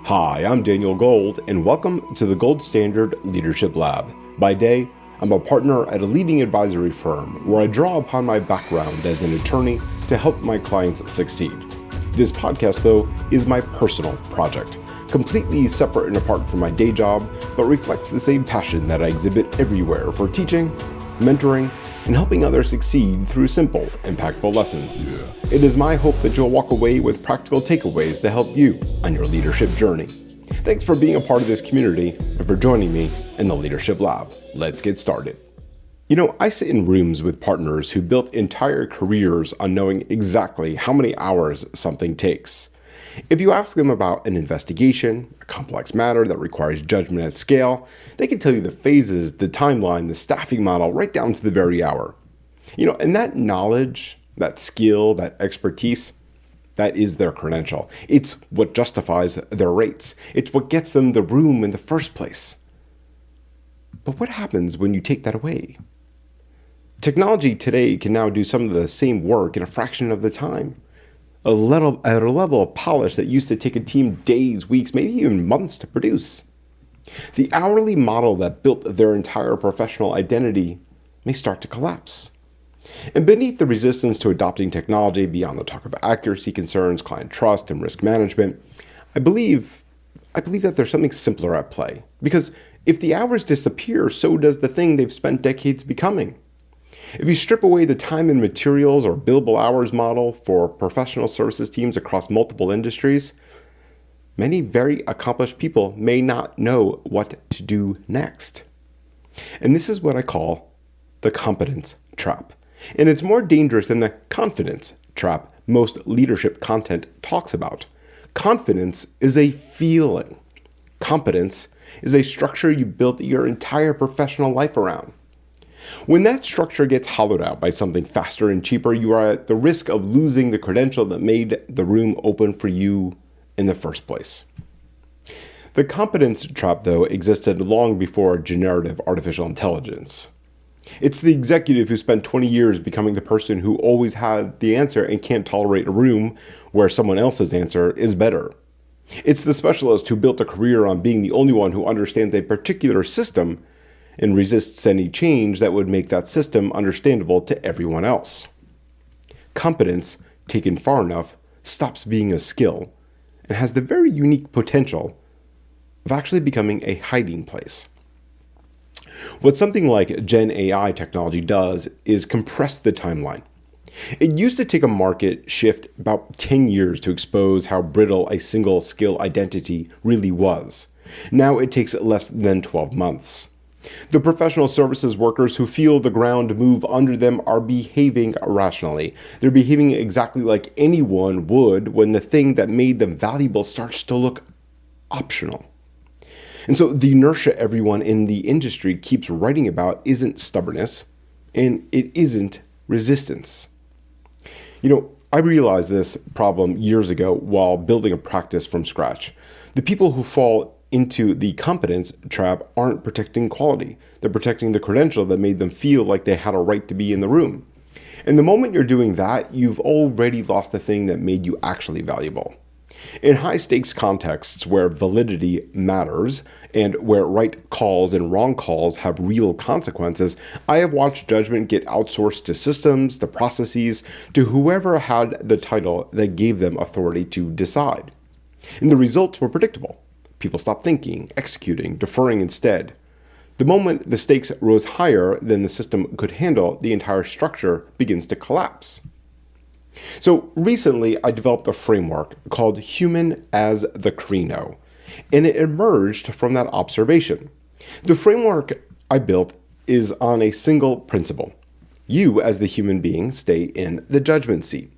Hi, I'm Daniel Gold, and welcome to the Gold Standard Leadership Lab. By day, I'm a partner at a leading advisory firm where I draw upon my background as an attorney to help my clients succeed. This podcast, though, is my personal project, completely separate and apart from my day job, but reflects the same passion that I exhibit everywhere for teaching, mentoring, and helping others succeed through simple, impactful lessons. It is my hope that you'll walk away with practical takeaways to help you on your leadership journey. Thanks for being a part of this community and for joining me in the Leadership Lab. Let's get started. I sit in rooms with partners who built entire careers on knowing exactly how many hours something takes. If you ask them about an investigation, a complex matter that requires judgment at scale, they can tell you the phases, the timeline, the staffing model, right down to the very hour. And that knowledge, that skill, that expertise, that is their credential. It's what justifies their rates. It's what gets them the room in the first place. But what happens when you take that away? Technology today can now do some of the same work in a fraction of the time. At a level of polish that used to take a team days, weeks, maybe even months to produce. The hourly model that built their entire professional identity may start to collapse. And beneath the resistance to adopting technology beyond the talk of accuracy concerns, client trust, and risk management, I believe that there's something simpler at play. Because if the hours disappear, so does the thing they've spent decades becoming. If you strip away the time and materials or billable hours model for professional services teams across multiple industries, many very accomplished people may not know what to do next. And this is what I call the competence trap. And it's more dangerous than the confidence trap most leadership content talks about. Confidence is a feeling. Competence is a structure you built your entire professional life around. When that structure gets hollowed out by something faster and cheaper, you are at the risk of losing the credential that made the room open for you in the first place. The competence trap, though, existed long before generative artificial intelligence. It's the executive who spent 20 years becoming the person who always had the answer and can't tolerate a room where someone else's answer is better. It's the specialist who built a career on being the only one who understands a particular system and resists any change that would make that system understandable to everyone else. Competence, taken far enough, stops being a skill and has the very unique potential of actually becoming a hiding place. What something like Gen AI technology does is compress the timeline. It used to take a market shift about 10 years to expose how brittle a single skill identity really was. Now it takes less than 12 months. The professional services workers who feel the ground move under them are behaving irrationally. They're behaving exactly like anyone would when the thing that made them valuable starts to look optional. And so the inertia everyone in the industry keeps writing about isn't stubbornness, and it isn't resistance. I realized this problem years ago while building a practice from scratch. The people who fall into the competence trap aren't protecting quality. They're protecting the credential that made them feel like they had a right to be in the room. And the moment you're doing that, you've already lost the thing that made you actually valuable. In high-stakes contexts where validity matters and where right calls and wrong calls have real consequences, I have watched judgment get outsourced to systems, to processes, to whoever had the title that gave them authority to decide. And the results were predictable. People stopped thinking, executing, deferring instead. The moment the stakes rose higher than the system could handle, the entire structure begins to collapse. So recently, I developed a framework called Human as the Credo, and it emerged from that observation. The framework I built is on a single principle. You, as the human being, stay in the judgment seat.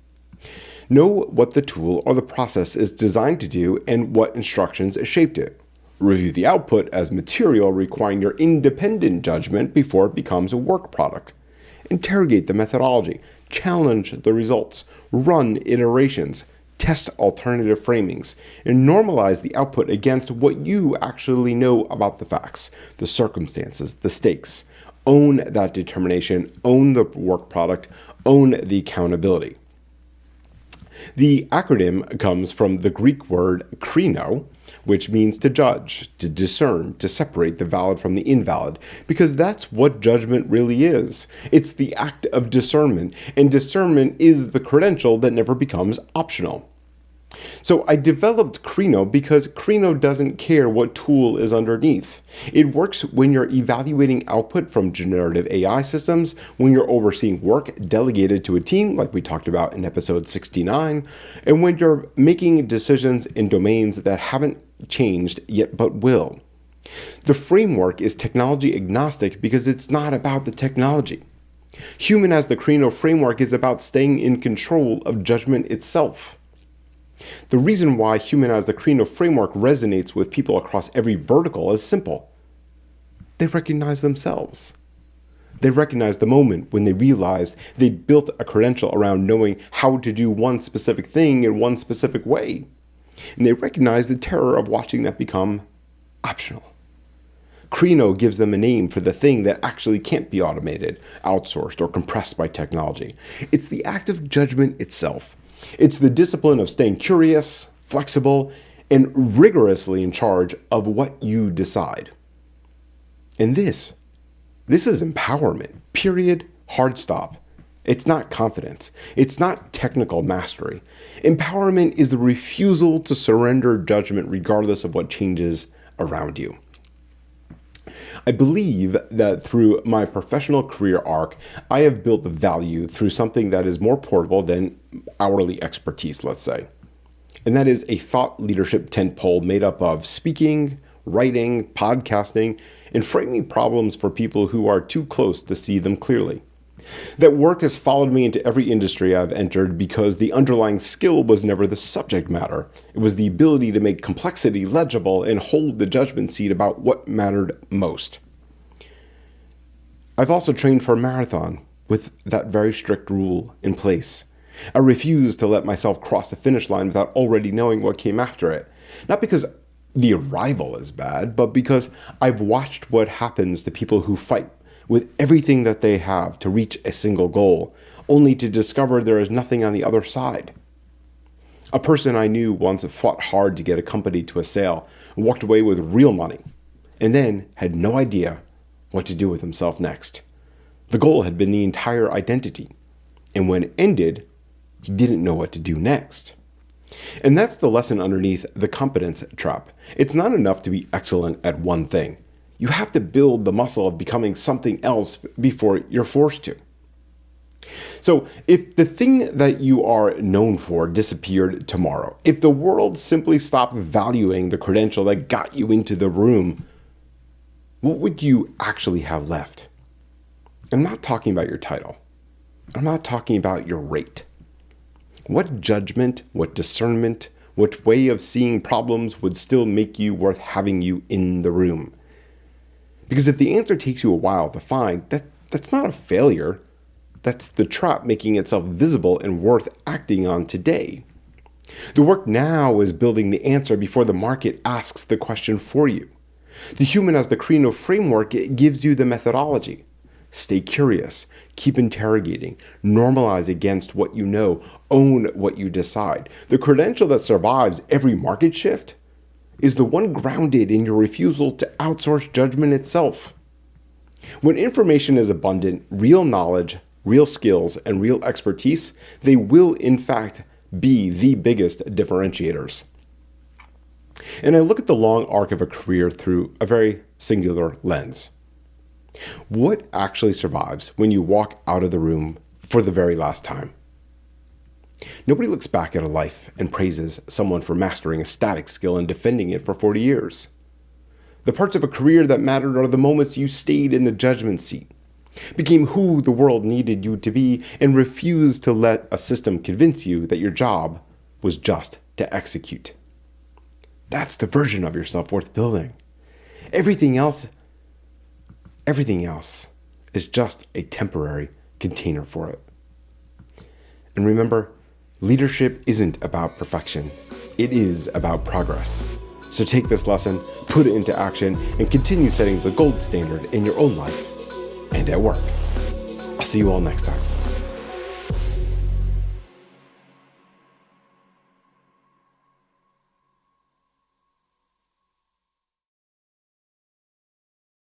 Know what the tool or the process is designed to do and what instructions shaped it. Review the output as material requiring your independent judgment before it becomes a work product. Interrogate the methodology, challenge the results, run iterations, test alternative framings, and normalize the output against what you actually know about the facts, the circumstances, the stakes. Own that determination, own the work product, own the accountability. The acronym comes from the Greek word krino, which means to judge, to discern, to separate the valid from the invalid, because that's what judgment really is. It's the act of discernment, and discernment is the credential that never becomes optional. So I developed Krino because Krino doesn't care what tool is underneath. It works when you're evaluating output from generative AI systems, when you're overseeing work delegated to a team, like we talked about in episode 69, and when you're making decisions in domains that haven't changed yet but will. The framework is technology agnostic because it's not about the technology. Human as the Krino framework is about staying in control of judgment itself. The reason why Human as the Krino framework resonates with people across every vertical is simple. They recognize themselves. They recognize the moment when they realized they'd built a credential around knowing how to do one specific thing in one specific way. And they recognize the terror of watching that become optional. Krino gives them a name for the thing that actually can't be automated, outsourced, or compressed by technology. It's the act of judgment itself. It's the discipline of staying curious, flexible, and rigorously in charge of what you decide. And this is empowerment, period, hard stop. It's not confidence. It's not technical mastery. Empowerment is the refusal to surrender judgment regardless of what changes around you. I believe that through my professional career arc, I have built value through something that is more portable than hourly expertise, let's say. And that is a thought leadership tentpole made up of speaking, writing, podcasting, and framing problems for people who are too close to see them clearly. That work has followed me into every industry I've entered because the underlying skill was never the subject matter. It was the ability to make complexity legible and hold the judgment seat about what mattered most. I've also trained for a marathon with that very strict rule in place. I refuse to let myself cross the finish line without already knowing what came after it. Not because the arrival is bad, but because I've watched what happens to people who fight with everything that they have to reach a single goal, only to discover there is nothing on the other side. A person I knew once fought hard to get a company to a sale and walked away with real money, and then had no idea what to do with himself next. The goal had been the entire identity, and when it ended, he didn't know what to do next. And that's the lesson underneath the competence trap. It's not enough to be excellent at one thing. You have to build the muscle of becoming something else before you're forced to. So if the thing that you are known for disappeared tomorrow, if the world simply stopped valuing the credential that got you into the room, what would you actually have left? I'm not talking about your title. I'm not talking about your rate. What judgment, what discernment, what way of seeing problems would still make you worth having you in the room? Because if the answer takes you a while to find, that's not a failure. That's the trap making itself visible and worth acting on today. The work now is building the answer before the market asks the question for you. The Human as the Krino framework gives you the methodology. Stay curious, keep interrogating, normalize against what you know, own what you decide. The credential that survives every market shift is the one grounded in your refusal to outsource judgment itself. When information is abundant, real knowledge, real skills, and real expertise, they will in fact be the biggest differentiators. And I look at the long arc of a career through a very singular lens. What actually survives when you walk out of the room for the very last time? Nobody looks back at a life and praises someone for mastering a static skill and defending it for 40 years. The parts of a career that mattered are the moments you stayed in the judgment seat, became who the world needed you to be, and refused to let a system convince you that your job was just to execute. That's the version of yourself worth building. Everything else is just a temporary container for it. And remember, leadership isn't about perfection. It is about progress. So take this lesson, put it into action, and continue setting the gold standard in your own life and at work. I'll see you all next time.